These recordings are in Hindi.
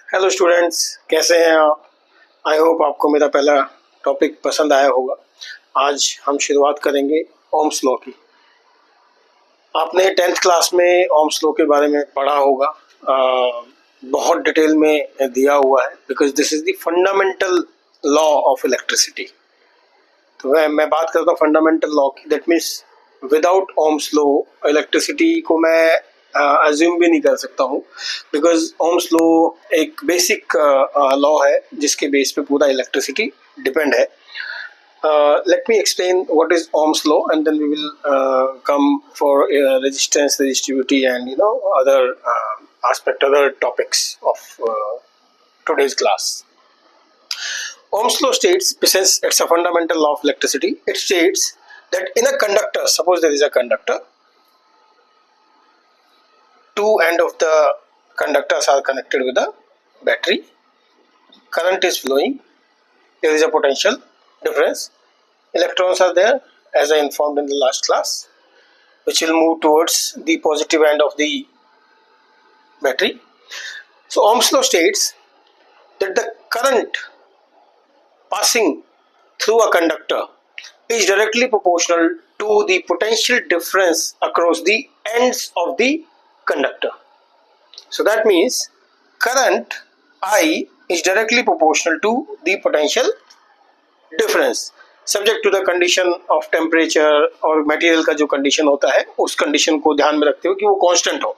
हेलो स्टूडेंट्स, कैसे हैं आप? आई होप आपको मेरा पहला टॉपिक पसंद आया होगा। आज हम शुरुआत करेंगे ओम्स लॉ की। आपने 10th क्लास में ओम्स लॉ के बारे में पढ़ा होगा। बहुत डिटेल में दिया हुआ है because this is the fundamental law of electricity. तो मैं बात करता हूँ फंडामेंटल लॉ की। That means without Ohm's law electricity को मैं अज्यूम भी नहीं कर सकता हूँ, बिकॉज ओम्स लॉ एक बेसिक लॉ है जिसके बेस पे पूरा इलेक्ट्रिसिटी डिपेंड है। Let me explain what is Ohm's law, and then we will come for resistance, resistivity, and other other topics of today's class. Ohm's law states, since it's a fundamental law of electricity, it states that in a conductor, suppose there is a conductor, two ends of the conductors are connected with a battery, current is flowing, there is a potential difference, electrons are there as I informed in the last class, which will move towards the positive end of the battery. So Ohm's law states that the current passing through a conductor is directly proportional to the potential difference across the ends of the conductor. So that means current I is directly proportional to the potential difference, subject to the condition of temperature और मटेरियल का जो कंडीशन होता है उस कंडीशन को ध्यान में रखते हुए कि वो कांस्टेंट हो,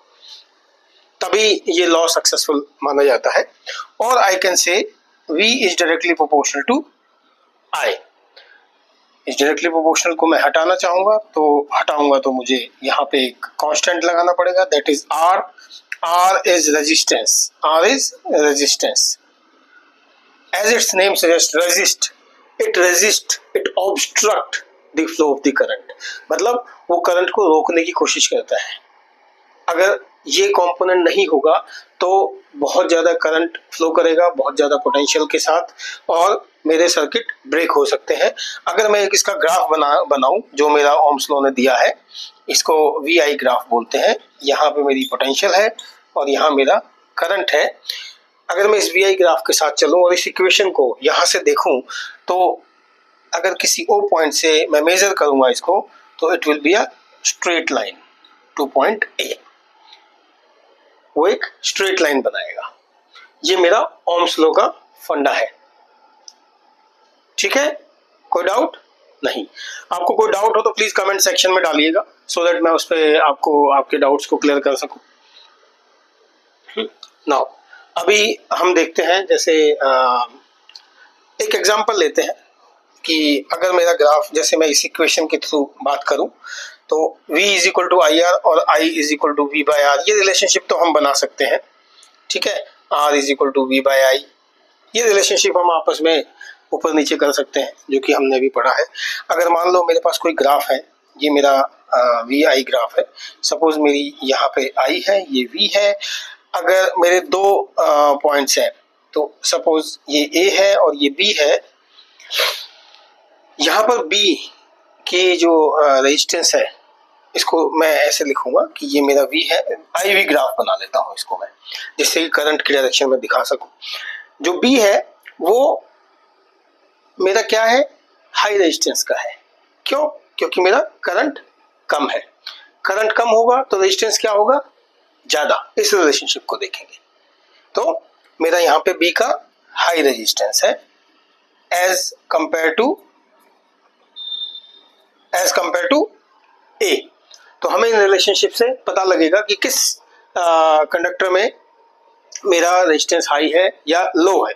तभी ये लॉ सक्सेसफुल माना जाता है। और I can say V is directly proportional to I। इस डायरेक्टली प्रोपोर्शनल को मैं हटाना चाहूंगा तो हटाऊंगा तो मुझे यहाँ पे एक कांस्टेंट लगाना पड़ेगा, that is R। R is resistance, R is resistance. As its name suggest, resist, it resist, it obstruct the flow of the current, मतलब वो करंट को रोकने की कोशिश करता है। अगर ये कंपोनेंट नहीं होगा तो बहुत ज़्यादा करंट फ्लो करेगा, बहुत ज़्यादा पोटेंशियल के साथ, और मेरे सर्किट ब्रेक हो सकते हैं। अगर मैं एक इसका ग्राफ बनाऊं जो मेरा ओम्स लॉ ने दिया है, इसको VI ग्राफ बोलते हैं। यहाँ पे मेरी पोटेंशियल है और यहाँ मेरा करंट है। अगर मैं इस VI ग्राफ के साथ चलूं और इस इक्वेशन को यहाँ से देखूं तो अगर किसी O पॉइंट से मैं मेजर करूंगा इसको तो it will be a straight line two point A। वो एक स्ट्रेट लाइन बनाएगा। ये मेरा ओम्स लॉ का फंडा है। ठीक है, कोई डाउट नहीं? आपको कोई डाउट हो तो प्लीज कमेंट सेक्शन में डालिएगा, सो दैट मैं उस पर आपको आपके डाउट्स को क्लियर कर सकूं। नाउ अभी हम देखते हैं, जैसे एक एग्जांपल लेते हैं कि अगर मेरा ग्राफ, जैसे मैं इस इक्वेशन के थ्रू बात करूं तो V is equal to IR और I is equal to V by R, ये रिलेशनशिप तो हम बना सकते हैं। ठीक है, R is equal to V by I, ये रिलेशनशिप हम आपस में ऊपर नीचे कर सकते हैं, जो कि हमने भी पढ़ा है। अगर मान लो मेरे पास कोई ग्राफ है, ये मेरा VI ग्राफ है, सपोज मेरी यहाँ पे I है, ये V है। अगर मेरे दो पॉइंट्स हैं तो सपोज ये A है और ये B है। यहाँ पर B की जो रेजिस्टेंस है, इसको मैं ऐसे लिखूंगा कि ये मेरा V है। IV ग्राफ बना लेता हूँ इसको मैं, जिससे कि करंट की डायरेक्शन में दिखा सकूं। जो B है वो मेरा क्या है, हाई रेजिस्टेंस का है। क्यों? क्योंकि मेरा करंट कम है। करंट कम होगा तो रेजिस्टेंस क्या होगा, ज्यादा। इस रिलेशनशिप को देखेंगे तो मेरा यहाँ पे B का हाई रेजिस्टेंस है एज कंपेयर टू A। तो हमें इन रिलेशनशिप से पता लगेगा कि किस कंडक्टर में मेरा रेजिस्टेंस हाई है या लो है।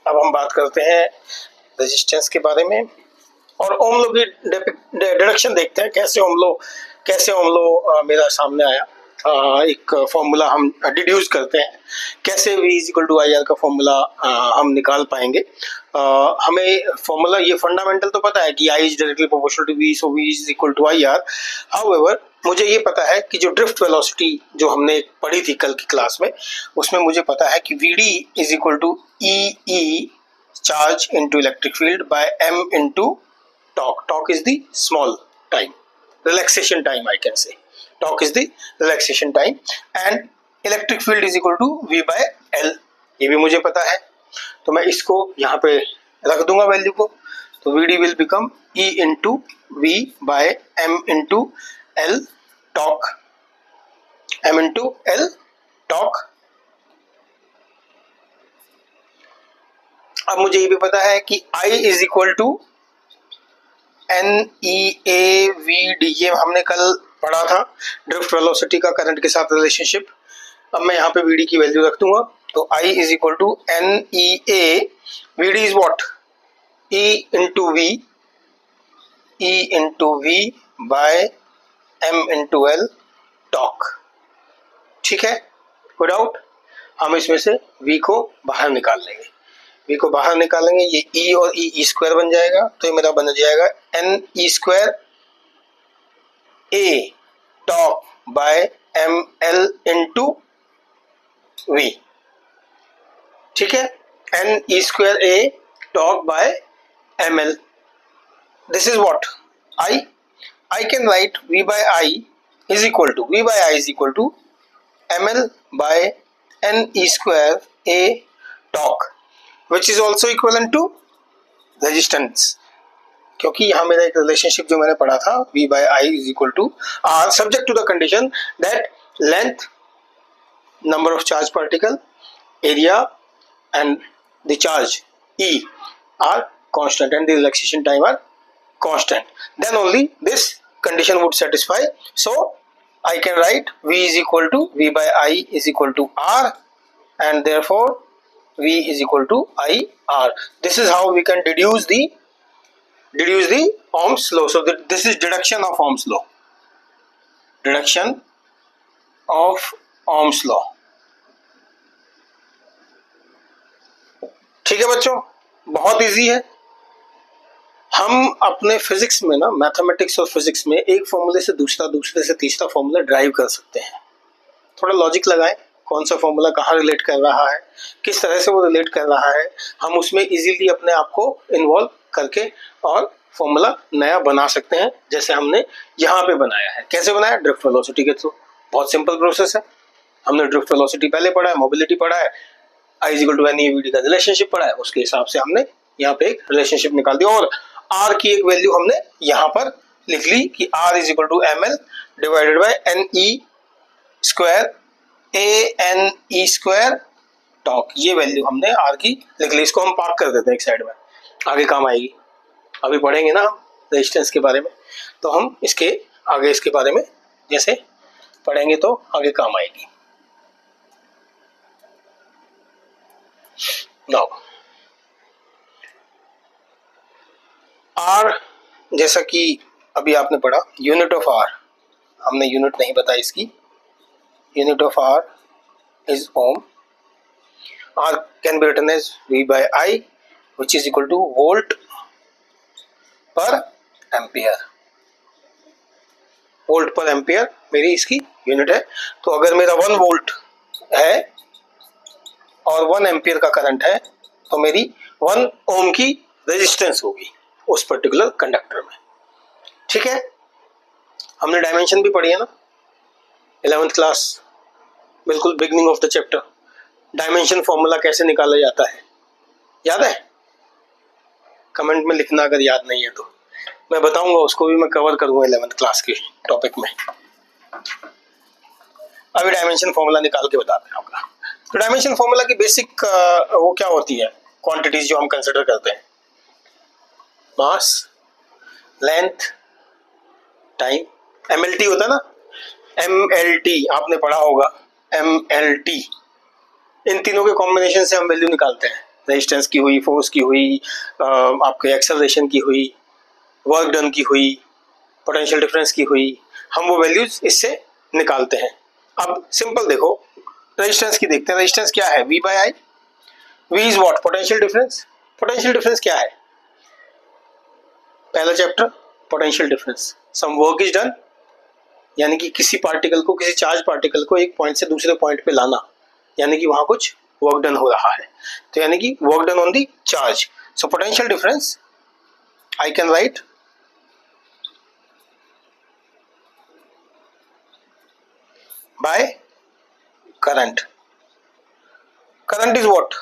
अब हम बात करते हैं रेजिस्टेंस के बारे में और ओम लॉ की डिडक्शन देखते हैं। कैसे ओम लॉ मेरा सामने आया। एक फॉर्मूला हम डिड्यूस करते हैं, कैसे V is equal to IR का फॉर्मूला हम निकाल पाएंगे। हमें फॉर्मूला, ये फंडामेंटल तो पता है कि I is directly proportional to V, so V is equal to IR। However मुझे ये पता है कि जो ड्रिफ्ट वेलोसिटी जो हमने पढ़ी थी कल की क्लास में, उसमें मुझे पता है कि VD is equal to EE charge into electric field by m into torque. Torque is the small time, relaxation time I can say. Torque is the relaxation time and electric field is equal to V by L. ये भी मुझे पता है, तो मैं इसको यहाँ पे रख दूंगा वैल्यू को, तो VD will become E into V by M into L torque. M into L torque. अब मुझे ये भी पता है कि I is equal to NEAVD, ये हमने कल पढ़ा था ड्रिफ्ट वेलोसिटी का करंट के साथ रिलेशनशिप. अब मैं यहाँ पे VD की वैल्यू रख दूंगा, तो I is equal to NEA, VD is what? E into V, E into V by M into L torque. ठीक है, कोई डाउट? हम इसमें से V को बाहर निकाल लेंगे. V को बाहर निकालेंगे, ये E और E स्क्वायर बन जाएगा, तो ये मेरा बन जाएगा NE square A torque by ML into V. ठीक है, NE square A torque by ML. This is what? I can write V by I is equal to ML by NE square A torque, which is also equivalent to resistance. क्योंकि यहाँ मेरा एक रिलेशनशिप जो मैंने पढ़ा था V by I is equal to R, subject to the condition that length, number of charge particle, area and the charge E are constant and the relaxation time are constant. Then only this condition would satisfy. So I can write V by I is equal to R, and therefore V is equal to IR. This is how we can deduce the Ohm's law. So this is deduction of Ohm's law. Deduction of Ohm's law. ठीक है बच्चों, बहुत इजी है. हम अपने फिजिक्स में ना, मैथमेटिक्स और फिजिक्स में एक फॉर्मूले से दूसरा, दूसरे से तीसरा फॉर्मूला ड्राइव कर सकते हैं. थोड़ा लॉजिक लगाएं, कौन सा फॉर्मूला कहाँ रिलेट कर रहा है, किस तरह से वो रिलेट कर रहा है, हम उसमें इजीली अपने आप को इन्वॉल्व करके और फॉर्मूला नया बना सकते हैं, जैसे हमने यहाँ पे बनाया है. कैसे बनाया? ड्रिफ्ट वेलोसिटी के थ्रू. बहुत सिंपल प्रोसेस है. हमने ड्रिफ्ट वेलोसिटी पहले पढ़ा है, मोबिलिटी पढ़ा है, I is equal to NEAVD का रिलेशनशिप पढ़ा है, उसके हिसाब से हमने यहाँ पे एक रिलेशनशिप निकाल दिया और R की एक वैल्यू हमने यहाँ पर लिख ली कि R is equal to ML divided by NE square ANE square टॉर्क. ये वैल्यू हमने R की लिख ली. इसको हम पार्क कर देते हैं एक साइड में, आगे काम आएगी. अभी पढ़ेंगे ना हम रेजिस्टेंस के बारे में, तो हम इसके आगे इसके बारे में जैसे पढ़ेंगे तो आगे काम आएगी. नाउ R, जैसा कि अभी आपने पढ़ा, यूनिट ऑफ R, हमने यूनिट नहीं बताई इसकी. Unit of R is ohm. R can be written as V by I, which is equal to volt per ampere. Volt per ampere मेरी इसकी यूनिट है. तो अगर मेरा 1 वोल्ट है और 1 एम्पियर का करंट है, तो मेरी 1 ओम की रेजिस्टेंस होगी उस पर्टिकुलर कंडक्टर में. ठीक है, हमने डायमेंशन भी पढ़ी है ना 11th क्लास, बिल्कुल beginning of the chapter. Dimension formula कैसे निकाला जाता है याद है? कमेंट में लिखना अगर याद नहीं है तो. मैं बताऊंगा, उसको भी मैं कवर करूंगा 11th क्लास के टॉपिक में. अभी डायमेंशन फॉर्मूला निकाल के बताते हैं आपका. तो डायमेंशन फॉर्मूला की बेसिक वो क्या होती है, क्वांटिटीज जो हम कंसिडर करते हैं, मास, लेंथ, टाइम. MLT होता है ना, MLT आपने पढ़ा होगा. MLT, इन तीनों के कॉम्बिनेशन से हम वैल्यू निकालते हैं. रेजिस्टेंस की हुई, फोर्स की हुई, आपके एक्सेलरेशन की हुई, वर्क डन की हुई, पोटेंशियल डिफरेंस की हुई, हम वो वैल्यूज इससे निकालते हैं. अब सिंपल देखो, रेजिस्टेंस की देखते हैं. रेजिस्टेंस क्या है? V by I. V is what? Potential difference. Potential difference क्या है? पहला chapter, potential difference. Some work is done, यानी कि किसी पार्टिकल को, किसी चार्ज पार्टिकल को एक पॉइंट से दूसरे पॉइंट पे लाना, यानी कि वहां कुछ वर्क डन हो रहा है. तो यानी कि work done on the charge. So potential difference I can write by current. Current is what?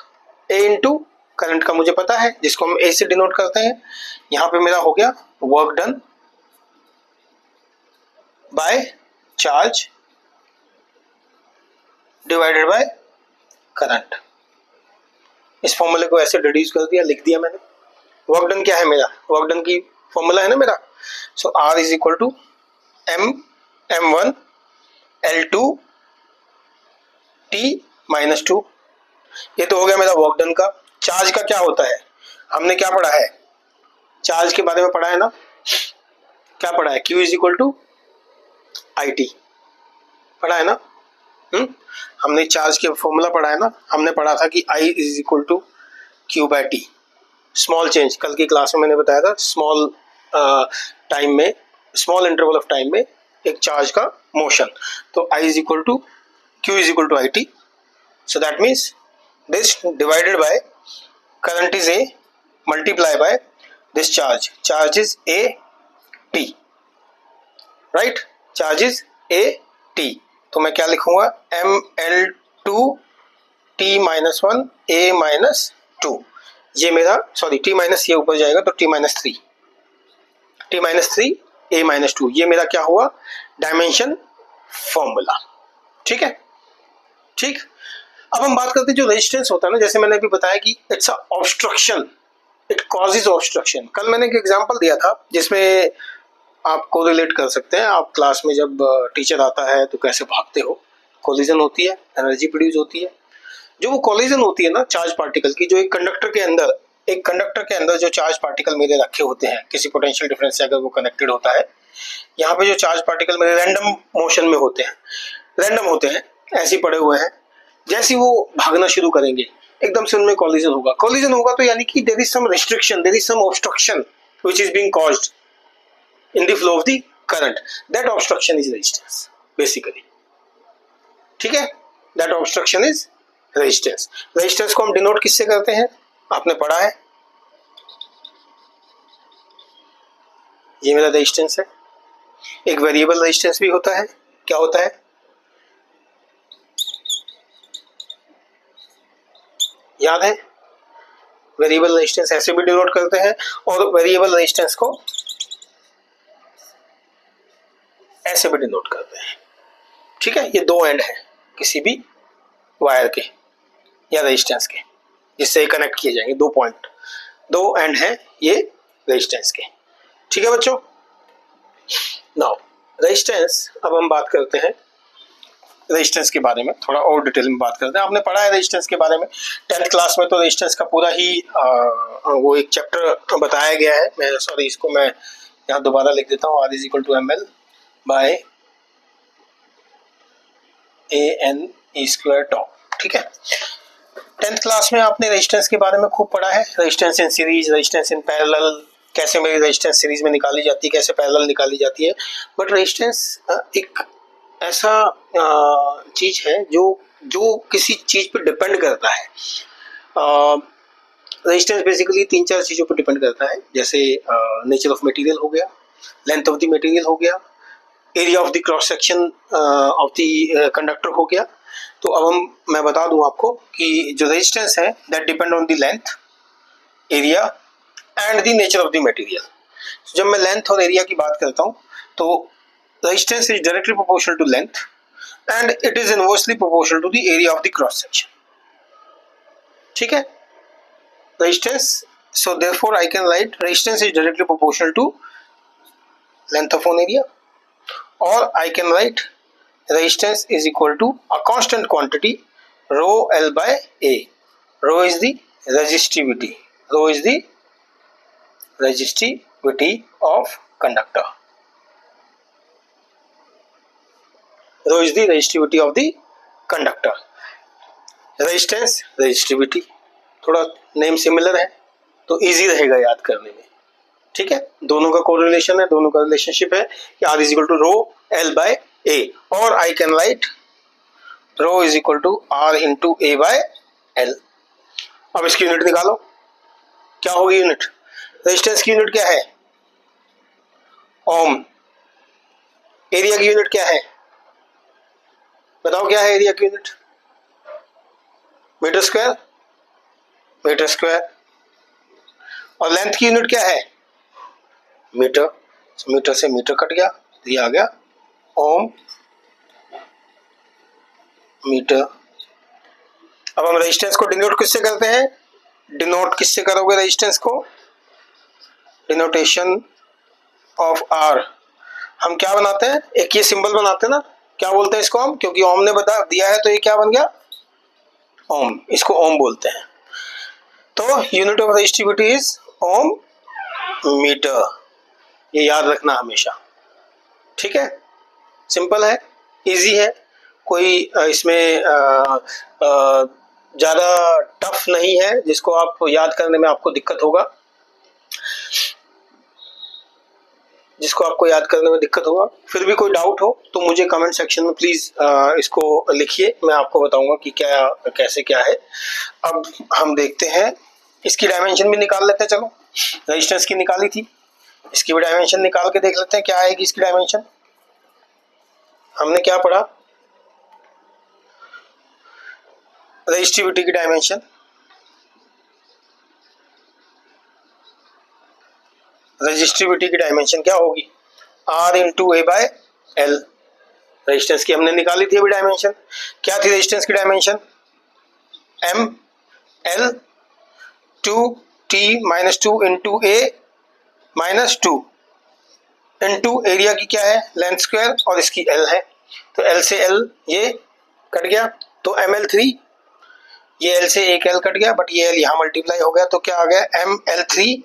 A into current का मुझे पता है, जिसको हम A से डिनोट करते हैं. यहां पे मेरा हो गया work done by charge divided by current. इस फॉर्मूले को ऐसे डिड्यूस कर दिया, लिख दिया मैंने. वर्क डन क्या है मेरा? वर्क डन की फॉर्मूला है ना मेरा. So R is equal to M1 L2 T minus 2. ये तो हो गया मेरा वर्क डन का. चार्ज का क्या होता है? हमने क्या पढ़ा है? चार्ज के बारे में पढ़ा है ना. क्या पढ़ा है? Q is equal to IT पढ़ा है ना. हमने चार्ज के फॉर्मूला पढ़ा है ना. हमने पढ़ा था कि I is equal to Q by T. Small change कल की क्लास में मैंने बताया था. स्मॉल टाइम में, स्मॉल इंटरवल ऑफ टाइम में एक चार्ज का मोशन. तो I is equal to Q is equal to IT. So that means this divided by current is A multiply by this charge. Charge is A T. Right? Charge is A T. तो मैं क्या लिखूंगा? ML2 T minus 1 A minus 2. ये मेरा सॉरी T माइनस, ये ऊपर जाएगा तो T minus 3. T minus 3 A minus 2. ये मेरा क्या हुआ? Dimension formula. ठीक है. ठीक. अब हम बात करते हैं जो रेजिस्टेंस होता है ना, जैसे मैंने अभी बताया कि it's a obstruction, it causes obstruction. कल मैंने एक एग्जांपल दिया था जिसमें आप कोरिलेट कर सकते हैं. आप क्लास में जब टीचर आता है तो कैसे भागते हो, कोलिजन होती है, एनर्जी प्रोड्यूस होती है. जो वो कोलिजन होती है ना चार्ज पार्टिकल की, जो एक कंडक्टर के अंदर जो चार्ज पार्टिकल मेरे रखे होते हैं किसी पोटेंशियल डिफरेंस से अगर वो कनेक्टेड होता है, यहाँ पे जो चार्ज पार्टिकल मेरे रैंडम मोशन में होते हैं, ऐसे ही पड़े हुए हैं. जैसे वो भागना शुरू करेंगे एकदम से उनमें कोलिजन होगा तो यानी कि there is some restriction, there is some obstruction which is being caused in the flow of the current. That obstruction is resistance basically. ठीक है. That obstruction is resistance. Resistance को हम डिनोट किससे करते हैं? आपने पढ़ा है. ये मेरा रेजिस्टेंस है. एक वेरिएबल रेजिस्टेंस भी होता है. क्या होता है? याद है? वेरिएबल रेजिस्टेंस ऐसे भी डिनोट करते हैं और वेरिएबल रेजिस्टेंस को ऐसे भी डिनोट करते हैं. ठीक है. ये दो एंड है किसी भी वायर के या रेजिस्टेंस के जिससे कनेक्ट किए जाएंगे. 2 पॉइंट, 2 एंड है ये रेजिस्टेंस के. ठीक है बच्चों. नाउ रेजिस्टेंस, अब हम बात करते हैं रेजिस्टेंस के बारे में, थोड़ा और डिटेल में बात करते हैं. आपने पढ़ा है रेजिस्टेंस के बारे में 10th क्लास में, तो रेजिस्टेंस का पूरा ही वो एक चैप्टर बताया गया है. मैं सॉरी इसको मैं यहाँ दोबारा लिख देता हूँ. R is equal to ML by ANE square tau. ठीक है. 10th क्लास में आपने रेजिस्टेंस के बारे में खूब पढ़ा है. Resistance in series, resistance in parallel, कैसे मेरी रेजिस्टेंस सीरीज में निकाली जाती है, कैसे पैरेलल निकाली जाती है. बट रेजिस्टेंस एक ऐसा चीज है जो किसी चीज पर डिपेंड करता है. रेजिस्टेंस बेसिकली 3-4 चीजों पर डिपेंड करता है. जैसे नेचर ऑफ मटेरियल हो गया, लेंथ ऑफ द मटेरियल हो गया, area of the cross section of the conductor हो गया. तो अब मैं बता दूं आपको कि जो रेजिस्टेंस है that depend on the length, area and the nature of the material. जब मैं लेंथ और एरिया की बात करता हूं तो resistance is directly proportional to length and it is inversely proportional to the area of the cross section. ठीक है. resistance, so therefore I can write resistance is directly proportional to length of one area, or I can write resistance is equal to a constant quantity rho L by A. Rho is the resistivity. Rho is the resistivity of conductor. Rho is the resistivity of the conductor. Resistance, resistivity, थोड़ा नेम सिमिलर है तो इजी रहेगा याद करने में. ठीक है. दोनों का कोरिलेशन है, दोनों का रिलेशनशिप है कि R is equal to rho L by A, और I can write rho is equal to R into A by L. अब इसकी यूनिट निकालो. क्या होगी यूनिट? रेजिस्टेंस की यूनिट क्या है? ओम। एरिया की यूनिट क्या है? बताओ क्या है एरिया की unit? Metre square. Metre square. और लेंथ की यूनिट क्या है? मीटर। मीटर से मीटर कट गया, तो ये आ गया ओम मीटर। अब हम रेजिस्टेंस को डिनोट किससे करते हैं? डिनोट किससे करोगे रेजिस्टेंस को? Denotation of R. हम क्या बनाते हैं? एक ये सिंबल बनाते हैं ना, क्या बोलते हैं इसको हम? क्योंकि ओम ने बता दिया है तो ये क्या बन गया? ओम। इसको ओम बोलते हैं। तो unit of resistivity is ohm metre. ये याद रखना हमेशा, ठीक है? सिंपल है, इजी है, कोई इसमें ज़्यादा टफ नहीं है जिसको आप याद करने में आपको दिक्कत होगा, फिर भी कोई डाउट हो तो मुझे कमेंट सेक्शन में प्लीज़ इसको लिखिए, मैं आपको बताऊंगा कि क्या कैसे क्या है। अब हम देखते हैं, इसकी डायमेंशन भी निकाल लेते हैं। चलो, रेजिस्टेंस की निकाली थी, इसकी भी डायमेंशन निकाल के देख लेते हैं क्या आएगी इसकी डायमेंशन। हमने क्या पढ़ा? रेजिस्टिविटी की डायमेंशन। रेजिस्टिविटी की डायमेंशन क्या होगी? R into A by L. Resistance की हमने निकाली थी अभी डायमेंशन। क्या थी रेजिस्टेंस की dimension? M L 2T minus 2 into A minus 2 into area की क्या है? लेंथ स्क्वायर, और इसकी L है, तो L से L ये कट गया, तो ML3। ये L से एक L कट गया, बट ये L यहाँ मल्टीप्लाई हो गया, तो क्या आ गया? ML3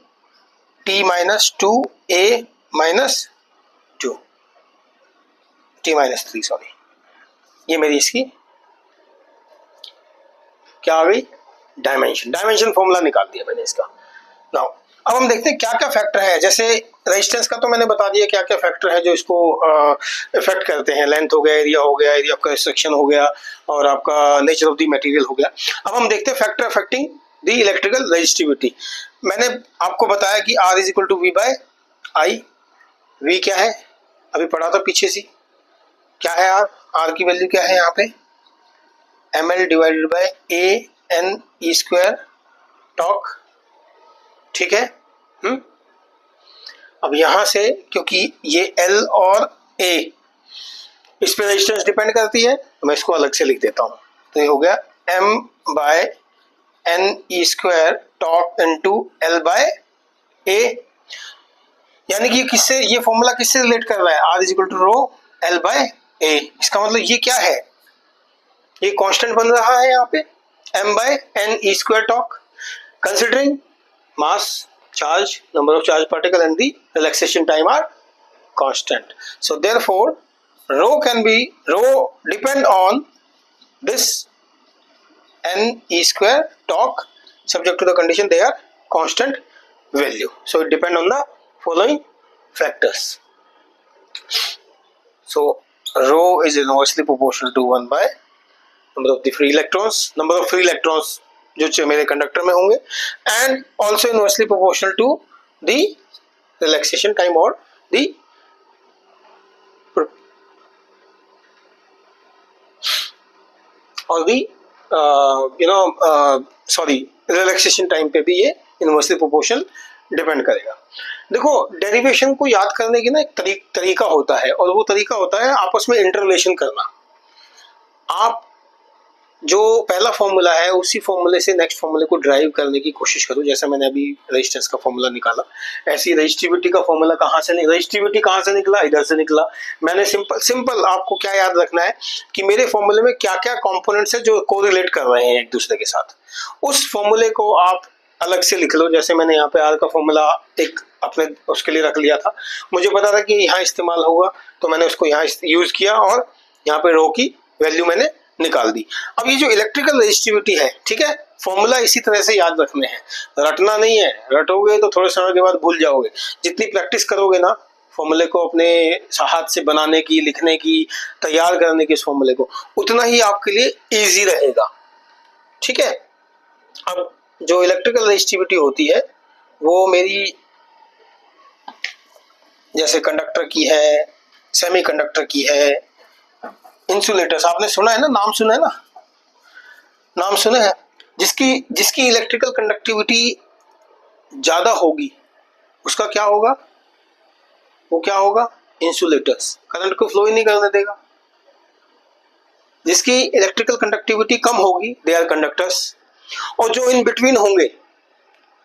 T minus 2 A minus 2 T minus 3, sorry, ये मेरी इसकी क्या आ गई? डायमेंशन फॉर्मूला निकाल दिया मैंने इसका। नाउ अब हम देखते हैं क्या क्या फैक्टर है। जैसे रेजिस्टेंस का तो मैंने बता दिया क्या क्या फैक्टर है जो इसको इफेक्ट करते हैं। लेंथ हो गया, एरिया हो गया, एरिया का सेक्शन हो गया, और आपका नेचर ऑफ द मटेरियल हो गया। अब हम देखते हैं factor affecting the electrical resistivity. मैंने आपको बताया कि R is equal to V by I। V क्या है? अभी पढ़ा था पीछे से, क्या है R की वैल्यू क्या है यहाँ पे? ML divided bye ANE square tau, ठीक है? अब यहां से क्योंकि ये L और A इस पे रेजिस्टेंस डिपेंड करती है, तो मैं इसको अलग से लिख देता हूं। तो ये हो गया M by NE square tau into L by A। यानी कि किससे ये फॉर्मूला किससे रिलेट कर रहा है? R is equal to rho L by A। इसका मतलब ये क्या है? ये कांस्टेंट बन रहा है यहाँ पे, M by NE square tau, considering mass, charge, number of charge particle and the relaxation time are constant. So therefore rho depend on this NE square torque subject to the condition they are constant value. So it depend on the following factors. So rho is inversely proportional to 1 by number of the free electrons जो मेरे कंडक्टर में होंगे, and also inversely proportional to the relaxation time और द रिलैक्सेशन टाइम पे भी ये इनवर्सली प्रोपोर्शनल डिपेंड करेगा। देखो, डेरिवेशन को याद करने की ना एक तरीका होता है, और वो तरीका होता है आपस में इंटररिलेशन करना। आप जो पहला फॉर्मूला है उसी फॉर्मूले से नेक्स्ट फॉर्मूले को ड्राइव करने की कोशिश करो। जैसे मैंने अभी रेजिस्टेंस का फॉर्मूला निकाला, ऐसी रेजिस्टिविटी का फॉर्मूला रेजिस्टिविटी कहाँ से निकला? इधर से निकला। मैंने सिंपल आपको क्या याद रखना है कि मेरे फॉर्मूले में क्या क्या कंपोनेंट्स है जो कोरिलेट कर रहे हैं एक दूसरे के साथ, उस फॉर्मूले को आप अलग से लिख लो। जैसे मैंने यहाँ पे R का फॉर्मूला एक अपने उसके लिए रख लिया था, मुझे पता था कि यहाँ इस्तेमाल होगा, तो मैंने उसको यहाँ यूज किया और यहाँ पे रो की वैल्यू मैंने निकाल दी। अब ये जो इलेक्ट्रिकल रेजिस्टिविटी है, ठीक है, फॉर्मूला इसी तरह से याद रखने हैं, रटना नहीं है। रटोगे तो थोड़े समय के बाद भूल जाओगे। जितनी प्रैक्टिस करोगे ना फॉर्मूले को अपने हाथ से बनाने की, लिखने की, तैयार करने की इस फॉर्मूले को, उतना ही आपके लिए इजी रहेगा, ठीक है? अब जो इलेक्ट्रिकल रेजिस्टिविटी होती है वो मेरी जैसे कंडक्टर की है, सेमीकंडक्टर की है, इंसुलेटर्स आपने सुना है ना, नाम सुना है ना, नाम सुना है, जिसकी जिसकी इलेक्ट्रिकल कंडक्टिविटी ज्यादा होगी उसका क्या होगा, वो क्या होगा, इंसुलेटर्स, करंट को फ्लो ही नहीं करने देगा। जिसकी इलेक्ट्रिकल कंडक्टिविटी कम होगी दे आर कंडक्टर्स, और जो इन बिटवीन होंगे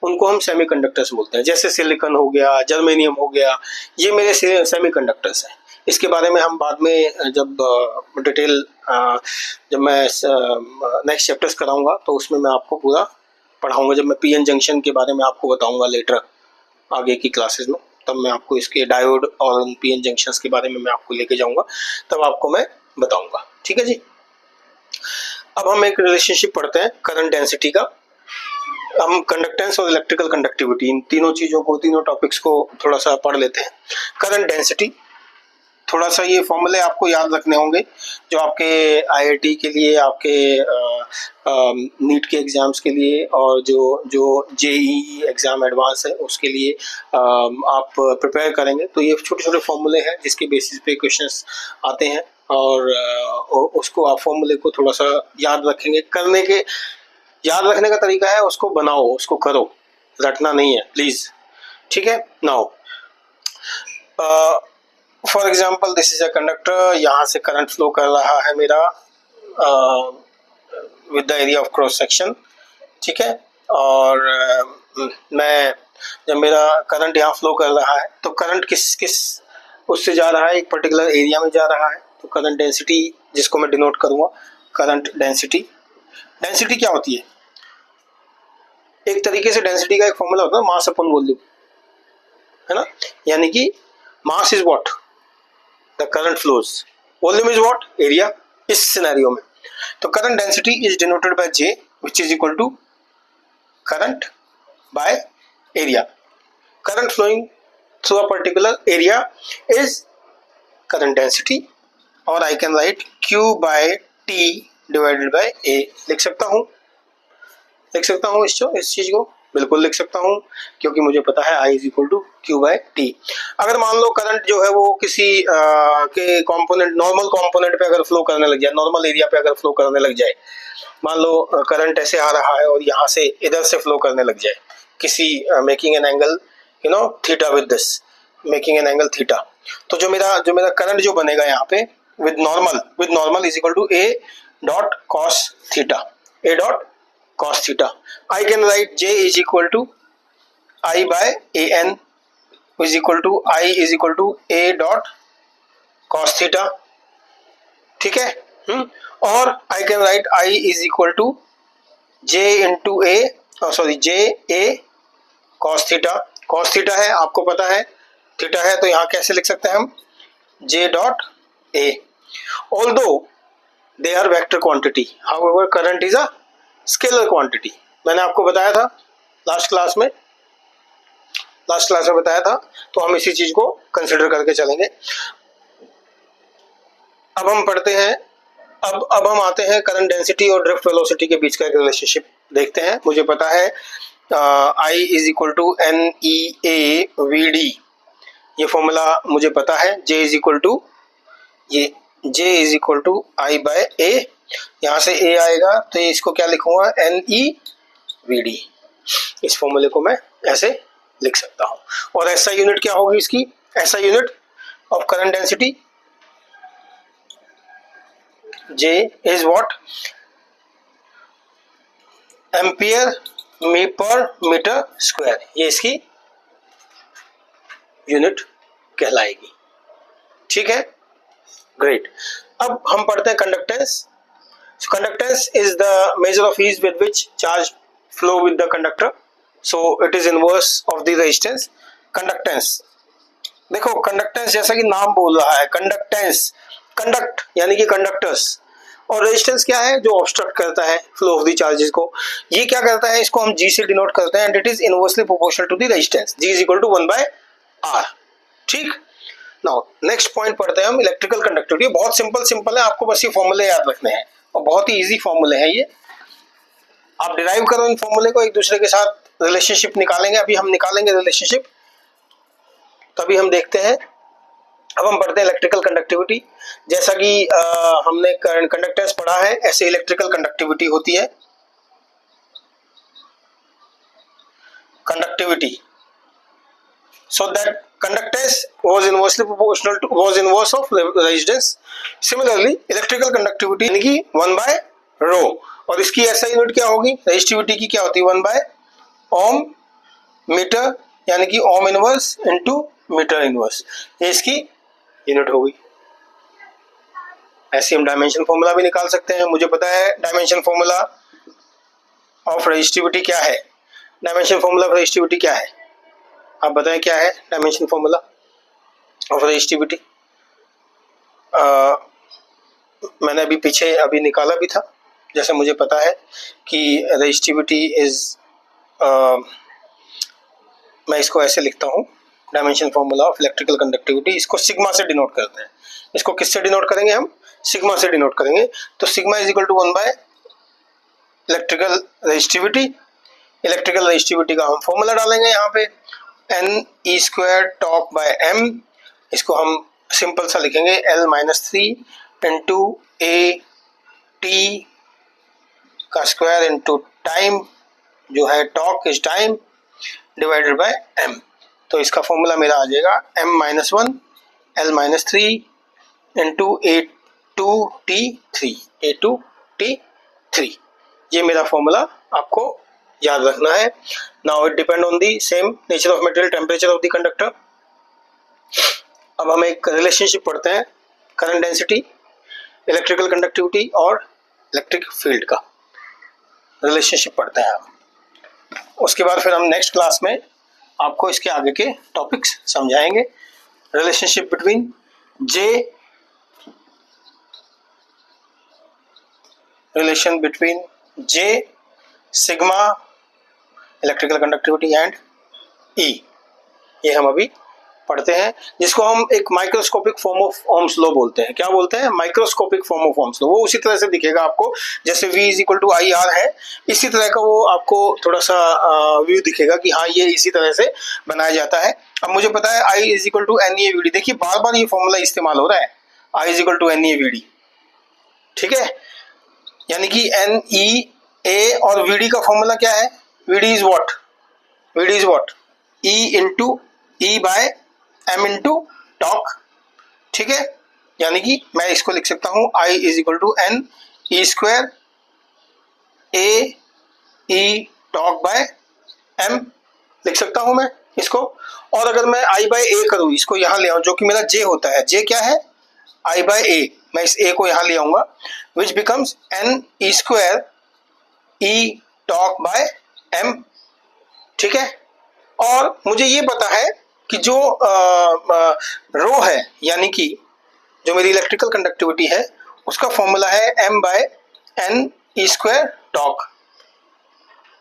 उनको हम सेमीकंडक्टर्स बोलते हैं। जैसे सिलिकॉन हो गया, जर्मेनियम हो गया, ये मेरे सेमीकंडक्टर्स हैं। इसके बारे में हम बाद में जब डिटेल जब मैं नेक्स्ट चैप्टर्स कराऊंगा तो उसमें मैं आपको पूरा पढ़ाऊंगा। जब मैं पीएन जंक्शन के बारे में आपको बताऊंगा लेटर आगे की क्लासेस में, तब मैं आपको इसके डायोड और पीएन जंक्शंस के बारे में मैं आपको लेके जाऊंगा, तब आपको मैं बताऊंगा। ठीक है जी। अब हम एक रिलेशनशिप पढ़ते हैं करंट डेंसिटी का। हम कंडक्टेंस और इलेक्ट्रिकल कंडक्टिविटी, इन तीनों चीजों को, तीनों टॉपिक्स को थोड़ा सा पढ़ लेते हैं। करंट डेंसिटी, थोड़ा सा ये फॉर्मूले आपको याद रखने होंगे जो आपके आईआईटी के लिए, आपके नीट के एग्जाम्स के लिए, और जो जेईई एग्जाम एडवांस है उसके लिए आप प्रिपेयर करेंगे। तो ये छोटे छोटे फॉर्मूले हैं जिसके बेसिस पे क्वेश्चंस आते हैं, और उसको आप फॉर्मूले को थोड़ा सा याद रखेंगे। याद रखने का तरीका है उसको बनाओ, उसको करो, रटना नहीं है प्लीज। ठीक है। Now for example this is a conductor, यहाँ से करंट फ्लो कर रहा है मेरा with the area of cross section. ठीक है। और मैं जब मेरा करंट यहाँ फ्लो कर रहा है तो करंट किस उससे जा रहा है, एक पर्टिकुलर एरिया में जा रहा है। तो करंट डेंसिटी, जिसको मैं डिनोट करूंगा करंट डेंसिटी। डेंसिटी क्या होती है, एक तरीके से डेंसिटी का एक फॉर्मूला होता है मास अपॉन वॉल्यूम, है ना। यानी कि mass is what, the current flows, volume is what, area. इस सिनेरियो में तो current density is denoted by J which is equal to current by area. Current flowing through a particular area is current density, और I can write Q by T divided by A। लिख सकता हूँ इस चीज को बिल्कुल लिख सकता हूँ, क्योंकि मुझे पता है I is equal to Q by T। अगर मान लो करंट जो है वो किसी के कंपोनेंट, नॉर्मल कंपोनेंट पे अगर फ्लो करने लग जाए, नॉर्मल एरिया पे अगर फ्लो करने लग जाए, मान लो करंट ऐसे आ रहा है और यहाँ से इधर से फ्लो करने लग जाए, किसी making an angle theta with this, making an angle theta, तो जो मेरा करंट जो बनेगा यहाँ पे with normal is equal to A dot cos theta, A dot cos theta. I can write J is equal to I by AN is equal to I is equal to A dot cos theta। ठीक है। और I can write I is equal to J into A, J A cos theta। cos theta है, आपको पता है, थीटा है, तो यहाँ कैसे लिख सकते हैं हम, J dot A। Although they are vector quantity, however current is a scalar quantity. मैंने आपको बताया था लास्ट क्लास में बताया था, तो हम इसी चीज को कंसिडर करके चलेंगे। अब हम पढ़ते हैं, अब हम आते हैं करंट डेंसिटी और ड्रिफ्ट वेलोसिटी के बीच का एक रिलेशनशिप देखते हैं। मुझे पता है I is equal to NEA/VD, ये फॉर्मूला मुझे पता है। J is equal to I by A, यहाँ से A आएगा तो इसको क्या लिखूंगा, NEVD। इस फॉर्मूले को मैं ऐसे लिख सकता हूँ। और ऐसा यूनिट क्या होगी इसकी, ऐसा unit of current density J is what, ampere per metre square, ये इसकी यूनिट कहलाएगी। ठीक है, ग्रेट। अब हम पढ़ते हैं conductance. So conductance is the measure of ease with which charge flow with the conductor. So it is inverse of the resistance. Conductance, देखो conductance जैसा कि नाम बोल रहा है, conductance, conduct यानी कि conductors, और resistance क्या है, जो obstruct करता है flow of the charges को। ये क्या करता है, इसको हम G से denote करते हैं, and it is inversely proportional to the resistance। G is equal to 1 by R। ठीक। नाउ नेक्स्ट पॉइंट पढ़ते हैं हम, इलेक्ट्रिकल कंडक्टिविटी। बहुत सिंपल है, आपको बस ये फॉर्मूले याद रखने हैं और बहुत ही इजी फॉर्मूले हैं ये। आप डिराइव करो इन फॉर्मूले को, एक दूसरे के साथ रिलेशनशिप निकालेंगे, अभी हम निकालेंगे रिलेशनशिप, तभी हम देखते हैं। अब हम पढ़ते हैं इलेक्ट्रिकल कंडक्टिविटी। जैसा कि हमने कंडक्टर्स पढ़ा है, ऐसे इलेक्ट्रिकल कंडक्टिविटी होती है। Conductivity, so that conductance was inversely proportional to was inverse of resistance. Similarly electrical conductivity यानी कि 1 by rho, और इसकी ऐसा यूनिट क्या होगी, रेजिस्टिविटी की क्या होती है 1 by ओम मीटर, यानी कि ohm inverse into metre inverse, ये इसकी यूनिट होगी। ऐसे हम डायमेंशन फॉर्मूला भी निकाल सकते हैं। मुझे पता है डायमेंशन फॉर्मूला ऑफ रेजिस्टिविटी क्या है। डायमेंशन फॉर्मूला ऑफ रेजिस्टिविटी क्या है, आप बताएं क्या है डायमेंशन फॉर्मूला ऑफ रेजिस्टिविटी। मैंने अभी पीछे अभी निकाला भी था। जैसे मुझे पता है कि रेजिस्टिविटी इज, मैं इसको ऐसे लिखता हूँ, dimension formula of electrical conductivity, इसको सिग्मा से डिनोट करते हैं। इसको किससे डिनोट करेंगे, हम सिग्मा से डिनोट करेंगे। तो sigma is equal to 1 by electrical resistivity. Electrical resistivity का हम फॉर्मूला डालेंगे यहाँ पे, N E square tau by M, इसको हम सिंपल सा लिखेंगे L-3 इंटू ए टी का स्क्वायर इंटू टाइम, जो है tau is time, divided by M. तो इसका फॉर्मूला मेरा आ जाएगा M-1 L-3 इंटू A2T3, ये मेरा फॉर्मूला आपको याद रखना है। Now it depend on the same nature of material, temperature of the conductor. अब हम एक रिलेशनशिप पढ़ते हैं, करंट डेंसिटी, इलेक्ट्रिकल कंडक्टिविटी और इलेक्ट्रिक फील्ड का रिलेशनशिप पढ़ते हैं हम। उसके बाद फिर हम नेक्स्ट क्लास में आपको इसके आगे के टॉपिक्स समझाएंगे। Relationship between J sigma electrical conductivity and E, ये हम अभी पढ़ते हैं, जिसको हम एक microscopic form of Ohm's law बोलते हैं। क्या बोलते हैं, microscopic form of Ohm's law. वो उसी तरह से दिखेगा आपको, जैसे V is equal to I R है, इसी तरह का वो आपको थोड़ा सा व्यू दिखेगा कि हाँ ये इसी तरह से बनाया जाता है। अब मुझे पता है I is equal to N E V D, देखिए बार बार ये फॉर्मूला इस्तेमाल हो रहा है, I is equal to N E V D, ठीक है। यानी कि एन ई ए और वी डी का फॉर्मूला क्या है, V D is what, E into E by M into tau, ठीक है। यानी कि मैं इसको लिख सकता हूं I is equal to N E square A E tau by M, लिख सकता हूं मैं इसको। और अगर मैं I बाय ए करूं, इसको यहां ले आऊं, जो कि मेरा J होता है, J क्या है, I बाय ए, मैं इस A को यहां ले आऊंगा, which becomes N E square E tau by M, ठीक है। और मुझे ये पता है कि जो रो है, यानी कि जो मेरी इलेक्ट्रिकल कंडक्टिविटी है, उसका फॉर्मूला है m by N E square tau,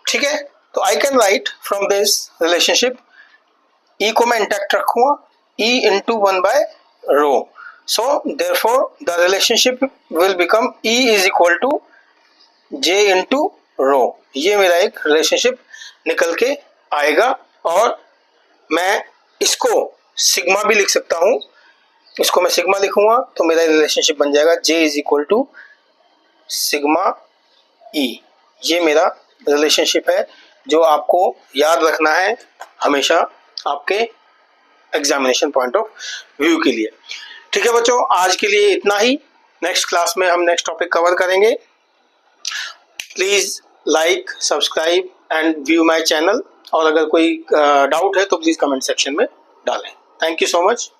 ठीक है। तो I can write from this relationship, E को मैं इंटैक्ट रखूंगा, E into 1 by rho, so therefore the relationship will become E is equal to J into rho. ये मेरा एक रिलेशनशिप निकल के आएगा, और मैं इसको सिग्मा भी लिख सकता हूं, इसको मैं सिग्मा लिखूंगा तो मेरा रिलेशनशिप बन जाएगा J is equal to sigma E। ये मेरा रिलेशनशिप है जो आपको याद रखना है हमेशा आपके एग्जामिनेशन पॉइंट ऑफ व्यू के लिए, ठीक है बच्चों। आज के लिए इतना ही, नेक्स्ट क्लास में हम नेक्स्ट टॉपिक कवर करेंगे। Please like, subscribe and view my channel, और अगर कोई डाउट है तो प्लीज कमेंट सेक्शन में डालें। Thank you so much.